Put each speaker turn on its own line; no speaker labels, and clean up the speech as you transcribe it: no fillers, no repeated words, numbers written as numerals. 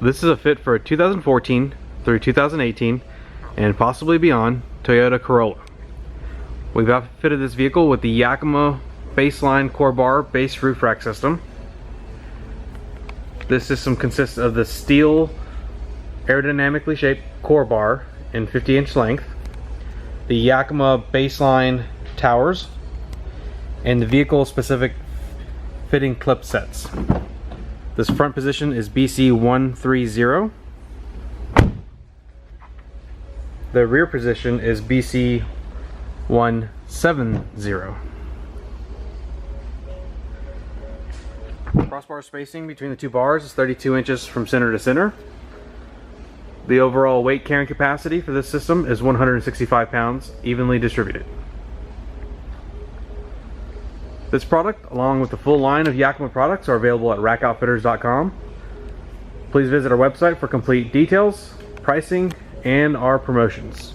This is a fit for a 2014 through 2018 and possibly beyond Toyota Corolla. We've outfitted this vehicle with the Yakima BaseLine Corebar base roof rack system. This system consists of the steel aerodynamically shaped core bar in 50-inch length, the Yakima BaseLine Towers, and the vehicle specific fitting clip sets. This front position is BC130. The rear position is BC170. Crossbar spacing between the two bars is 32 inches from center to center. The overall weight carrying capacity for this system is 165 pounds, evenly distributed. This product, along with the full line of Yakima products, are available at rackoutfitters.com. Please visit our website for complete details, pricing, and our promotions.